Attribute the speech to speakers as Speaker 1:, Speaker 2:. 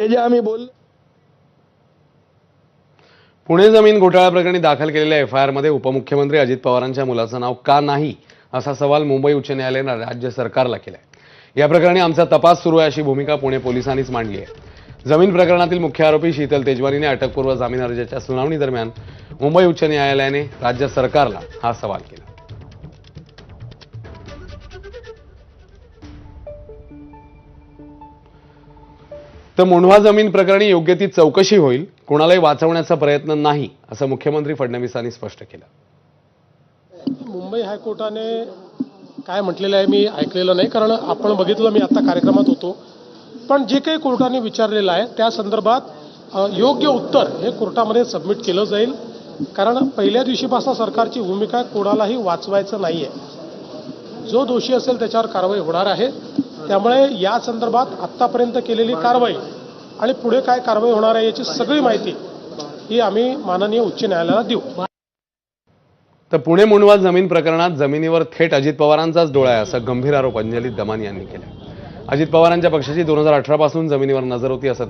Speaker 1: हे जे आम्ही बोल
Speaker 2: पुणे जमीन घोटाळा प्रकरणी दाखल केलेल्या एफआयआर मध्ये उपमुख्यमंत्री अजित पवारांच्या मुलाचं नाव का नाही असा सवाल मुंबई उच्च न्यायालयाने राज्य सरकारला केलाय। या प्रकरणी आमचा तपास सुरू आहे अशी भूमिका पुणे पोलिसांनीच मांडली आहे। जमीन प्रकरणातील मुख्य आरोपी शीतल तेजवानीने अटकपूर्व जामीन अर्जाच्या सुनावणी दरम्यान मुंबई उच्च न्यायालयाने राज्य सरकारला हा सवाल केला। तर मुंढवा जमीन प्रकरणी योग्य ती चौकशी होईल, कोणालाही वाचवण्याचा प्रयत्न नाही असं मुख्यमंत्री फडणवीसांनी स्पष्ट केलं।
Speaker 3: मुंबई हायकोर्टाने काय म्हटलेलं आहे मी ऐकलेलं नाही, कारण आपण बघितलं, मी आता कार्यक्रमात होतो, पण जे काही कोर्टाने विचारलेलं आहे त्या संदर्भात योग्य उत्तर हे कोर्टामध्ये सबमिट केलं जाईल। कारण पहिल्या दिवशीपासून सरकारची भूमिका कोणालाही वाचवायचं नाही आहे। जो दोषी असेल त्याच्यावर कारवाई होणार आहे। त्यामुळे या संदर्भात आत्तापर्यंत केलेली कारवाई आणि पुढे काय कारवाई होणार आहे याची सगळी माहिती ही आम्ही माननीय उच्च न्यायालयाला देऊ।
Speaker 2: तर पुणे मुंढवा जमीन प्रकरणात जमिनीवर थेट अजित पवारांचाच डोळा आहे असा गंभीर आरोप अंजली दमानी यांनी केला। अजित पवारांच्या पक्षाची 2018 पासून जमिनीवर नजर होती असं